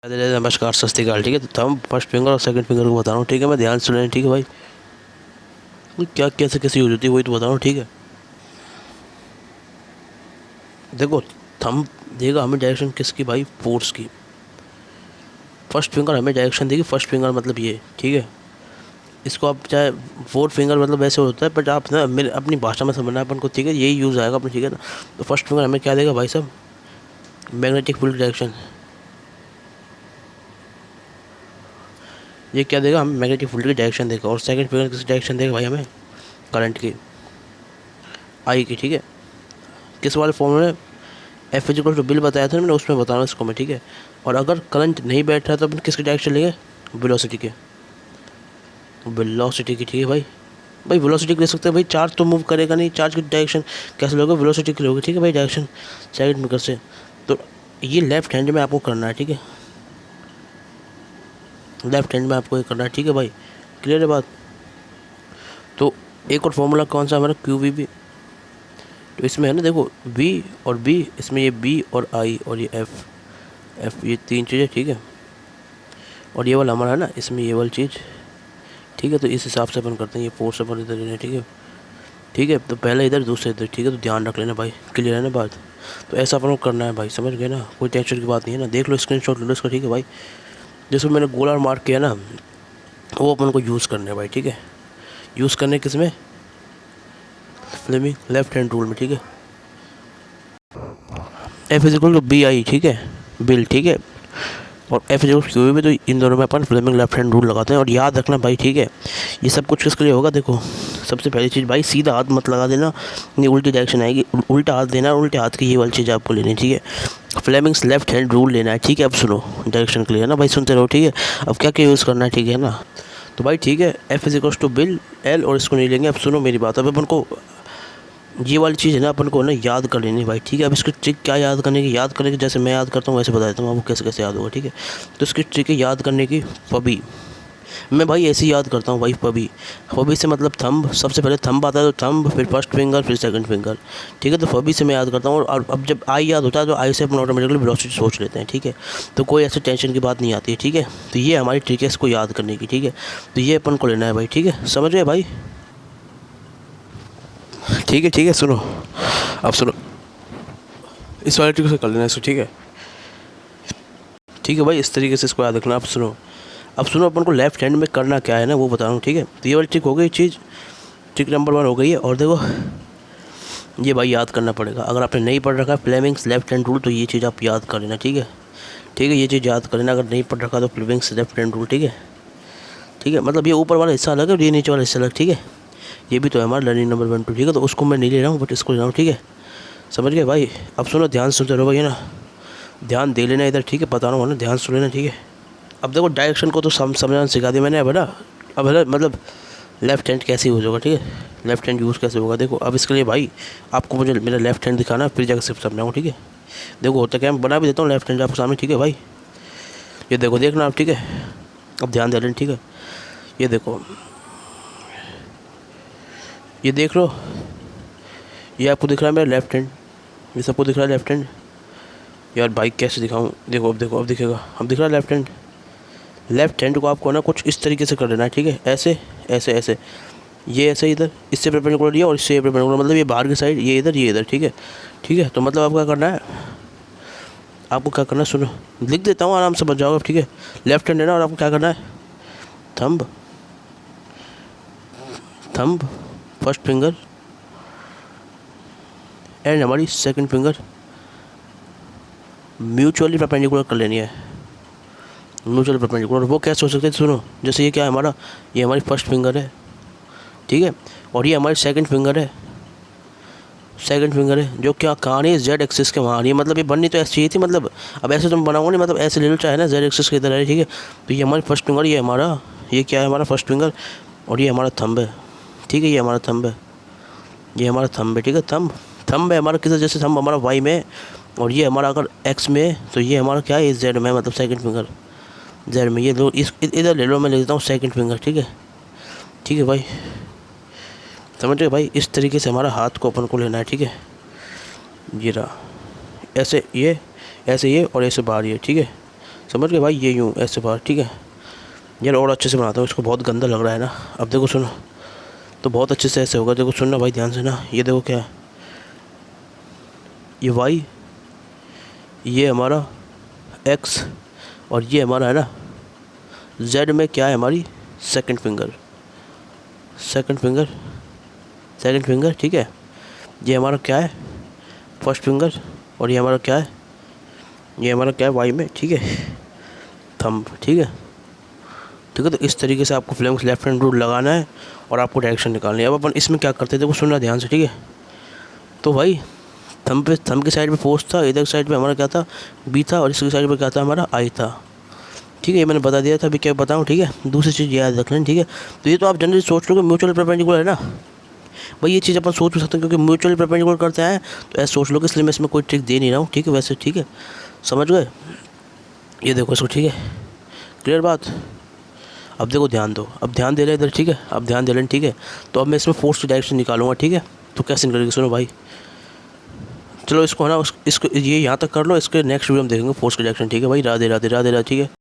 नमस्कार, सत श्री अकाल। ठीक है, तो हम फर्स्ट फिंगर और सेकंड फिंगर को बता रहा हूँ। ठीक है, मैं ध्यान सुन रहे हैं। ठीक है भाई, वो क्या कैसे यूज होती है वही तो बता रहा हूँ। ठीक है, देखो थंब देगा हमें डायरेक्शन किसकी भाई, फोर्स की। फर्स्ट फिंगर हमें डायरेक्शन देगी। फर्स्ट फिंगर मतलब ये, ठीक है। इसको आप चाहे फोर्थ फिंगर मतलब ऐसे होता है, बट आप ना मेरे अपनी भाषा में समझना है अपन को। ठीक है, यही यूज़ आएगा अपन। ठीक है ना, तो फर्स्ट फिंगर हमें क्या देगा भाई साहब, मैग्नेटिक फील्ड डायरेक्शन। ये क्या देगा हमें, मैग्नेटिक फील्ड की डायरेक्शन देगा। और सेकंड फिंगर किस डायरेक्शन देगा भाई हमें, करंट की, आई की। ठीक है, किस वाले फॉर्म में, एफ इजिकल टू बिल बताया था मैंने, उसमें बता रहा हूँ इसको मैं। ठीक है, और अगर करंट नहीं बैठ रहा तो अपन किसके डायरेक्शन लेंगे, वेलोसिटी के, वेलोसिटी की। ठीक है भाई, भाई वेलोसिटी ले सकते हैं भाई, चार्ज तो मूव करेगा नहीं, चार्ज की डायरेक्शन कैसे लोगे, वेलोसिटी की लोगे। ठीक है भाई, डायरेक्शन सेकंड फिंगर से। तो ये लेफ्ट हैंड में आपको करना है। ठीक है, लेफ्ट हैंड में आपको ये करना है। ठीक है भाई, क्लियर है बात। तो एक और फॉर्मूला कौन सा हमारा, क्यू वी बी। तो इसमें है ना, देखो बी और बी, इसमें ये बी और आई और ये एफ, एफ ये तीन चीज़ें। ठीक है, और ये वाला हमारा है ना, इसमें ये वाली चीज़। ठीक है, तो इस हिसाब से अपन करते हैं। ये फोर्स अपन इधर लेना है। ठीक है, ठीक है, तो पहले इधर दूसरे इधर। ठीक है, तो ध्यान रख लेना भाई, क्लियर है ना बात। तो ऐसा अपन को करना है भाई, समझ गए ना, कोई टेंशन की बात नहीं है ना। देख लो, स्क्रीनशॉट ले लो इसका। ठीक है भाई, जिसमें मैंने गोला मार्क किया ना, वो अपन को यूज़ करना है भाई। ठीक है, यूज़ करने किस में, फ्लेमिंग लेफ्ट हैंड रूल में। ठीक है, F is equal to B I. ठीक है, बिल। ठीक है, और एफ इज इक्वल क्यू भी। तो इन दोनों में अपन फ्लेमिंग लेफ्ट हैंड रूल लगाते हैं। और याद रखना भाई, ठीक है, ये सब कुछ किसके लिए होगा। देखो सबसे पहली चीज़ भाई, सीधा हाथ मत लगा देना, ये उल्टी डायरेक्शन आएगी। उल्टा हाथ देना, उल्टे हाथ की ये वाली चीज़ आपको लेनी है। ठीक है, फ्लेमिंग्स लेफ्ट हैंड रूल लेना है। ठीक है, अब सुनो, डायरेक्शन क्लियर है ना भाई, सुनते रहो। ठीक है, अब क्या क्या यूज़ करना है, ठीक है ना। तो भाई ठीक है, F is equal to bill L, और इसको नहीं लेंगे। अब सुनो मेरी बात, अब अपन को ये वाली चीज़ है ना, अपन को ना याद कर लेनी भाई। ठीक है, अब इसकी ट्रिक क्या याद करने की, याद करने की जैसे मैं याद करता हूँ वैसे बता देता हूँ आपको कैसे कैसे याद होगा। ठीक है, तो इसकी ट्रिक है याद करने की, पबी। मैं भाई ऐसे ही याद करता हूँ भाई, पबी। पबी से मतलब थंब, सबसे पहले थंब आता है तो थंब, फिर फर्स्ट फिंगर, फिर सेकंड फिंगर। ठीक है, तो पबी से मैं याद करता हूँ। और अब जब आई याद होता है तो आई से अपन ऑटोमेटिकली वेलोसिटी सोच लेते हैं। ठीक है, तो कोई ऐसे टेंशन की बात नहीं आती है। ठीक है, तो ये हमारी ट्रिक है इसको याद करने की। ठीक है, तो ये अपन को लेना है भाई। ठीक है, समझ गए भाई। ठीक है, सुनो, अब सुनो, इस वाले ट्रिक से कर लेना इसको। ठीक है, ठीक है भाई, इस तरीके से इसको याद रखना। अब सुनो, अब सुनो, अपन को लेफ्ट हैंड में करना क्या है ना वो बता रहा हूँ। ठीक है, तो ये वाली ट्रिक हो गई चीज़, ट्रिक नंबर 1 हो गई है। और देखो ये भाई याद करना पड़ेगा, अगर आपने नहीं पढ़ रखा है फ्लेमिंग्स लेफ्ट हैंड रूल, तो ये चीज़ आप याद कर लेना। ठीक है, ठीक है, ये चीज़ याद कर लेना। अगर नहीं पढ़ रखा तो फ्लेमिंग्स लेफ्ट हैंड रूल। ठीक है, ठीक है, मतलब ये ऊपर वाला हिस्सा अलग है और ये नीचे वाला हिस्सा अलग। ठीक है, ये भी तो है हमारा लर्निंग नंबर 1 2। ठीक है, तो उसको मैं नहीं ले रहा हूँ, बट इसको ले रहा हूँ। ठीक है, समझ गए भाई। अब सुनो, ध्यान सुनते रहो भाई, है ना, ध्यान दे लेना इधर। ठीक है, बता रहा हूँ ना, ध्यान सुन लेना। ठीक है, अब देखो डायरेक्शन को तो समझाना सिखा दिया मैंने। अब है ना, अब है ना, मतलब लेफ्ट हैंड कैसे यूज़ होगा। ठीक है, लेफ्ट हैंड यूज़ कैसे होगा, देखो अब इसके लिए भाई आपको मुझे मेरा लेफ्ट हैंड दिखाना, फिर जाकर सिर्फ समझाऊँ। ठीक है, देखो होता क्या, मैं बना भी देता हूँ लेफ्ट हैंड आपके सामने। ठीक है भाई, ये देखो, देखना आप। ठीक है, अब ध्यान दे लेना। ठीक है, ये देखो, ये देख लो, ये आपको दिख रहा है मेरा लेफ्ट हैंड, ये सबको दिख रहा है लेफ्ट हैंड। यार भाई कैसे दिखाऊँ, देखो अब, देखो अब दिखेगा, अब दिख रहा है लेफ्ट हैंड। लेफ्ट हैंड को आपको ना कुछ इस तरीके से कर लेना है। ठीक है, ऐसे ऐसे ऐसे, ये ऐसे इधर, इससे परपेंडिकुलर ये, और इससे परपेंडिकुलर, मतलब ये बाहर की साइड, ये इधर, ये इधर। ठीक है, ठीक है, तो मतलब आपको क्या करना है, आपको क्या करना है, सुनो लिख देता हूँ, आराम से बच जाओगे। ठीक है, लेफ्ट हैंड है ना, और आपको क्या करना है, thumb, thumb, first finger and हमारी सेकंड फिंगर म्यूचुअली परपेंडिकुलर कर लेनी है। म्यूचुअली परपेंडिकुलर, वो कैसे हो सकते हैं, सुनो, जैसे ये क्या है हमारा, ये हमारी फर्स्ट फिंगर है। ठीक है, और ये हमारी सेकंड फिंगर है, सेकंड फिंगर है, जो क्या कहानी है, जेड एक्सिस के वहाँ आ रही है। मतलब ये बननी तो ऐसी चाहिए थी, मतलब अब ऐसे तुम बनाओगे नहीं, मतलब ऐसे ले लो चाहे ना, जेड एक्सिस के इधर है। ठीक है, तो ये हमारी फर्स्ट फिंगर, ये हमारा, ये क्या है हमारा फर्स्ट फिंगर, और ये हमारा थंब है। ठीक है, ये हमारा थंब है, ये हमारा थंब है। ठीक है, थंब, थंब है हमारा किधर, जैसे थंब हमारा वाई में, और ये हमारा अगर एक्स में है, तो ये हमारा क्या है, जेड में, मतलब सेकंड फिंगर जेड में। ये लो, इस इधर ले लो, मैं ले लेता हूँ सेकंड फिंगर। ठीक है, ठीक है भाई, समझ गए भाई। इस तरीके से हमारा हाथ को अपन को लेना है। ठीक है, ये रहा, ऐसे ये, ऐसे ये, और ऐसे बाहर ये। ठीक है, समझ गए भाई, ये यूँ ऐसे बाहर, ठीक है यार, और अच्छे से बनाता हूँ इसको, बहुत गंदा लग रहा है ना। अब देखो सुनो, तो बहुत अच्छे से ऐसे होगा, देखो सुनना भाई ध्यान से ना, ये देखो क्या है, ये वाई, ये हमारा एक्स, और ये हमारा है ना जेड में क्या है, हमारी second finger, second finger, second finger, ठीक है। ये हमारा क्या है, फर्स्ट फिंगर, और ये हमारा क्या है, ये हमारा क्या है वाई में, ठीक है, थंब, ठीक है। ठीक है, तो इस तरीके से आपको फ्लेम लेफ्ट हैंड रूल लगाना है और आपको डायरेक्शन निकालनी है। अब अपन इसमें क्या करते थे, देखो सुनना ध्यान से, ठीक है। तो भाई थंब पे, थंब की साइड पे फोर्स था, इधर साइड पे हमारा क्या था, बी था, और इसकी साइड पे क्या था, हमारा आई था, ठीक है। ये मैंने बता दिया था, अभी क्या बताऊँ, ठीक है। दूसरी चीज़ याद रख लें, ठीक है। तो ये तो आप जनरली सोच लो कि म्यूचुअल परपेंडिकुलर है ना भाई, ये चीज़ अपन सोच भी सकते हैं, क्योंकि म्यूचुअल परपेंडिकुलर करते हैं तो ऐसे सोच लो कि, इसलिए मैं इसमें कोई ट्रिक दे नहीं रहा हूँ, ठीक है। वैसे ठीक है, समझ गए, ये देखो इसको, ठीक है, क्लियर बात। अब देखो ध्यान दो, अब ध्यान दे रहे इधर, ठीक है, अब ध्यान दे लें, ठीक है। तो अब मैं इसमें फोर्स की डायरेक्शन निकालूंगा, ठीक है। तो कैसे निकलेगी सुनो भाई, चलो इसको है ना इसको ये यहाँ तक कर लो, इसके नेक्स्ट वीडियो में देखेंगे फोर्स की डायरेक्शन, ठीक है भाई। राधे राधे, राधे राधे, ठीक है।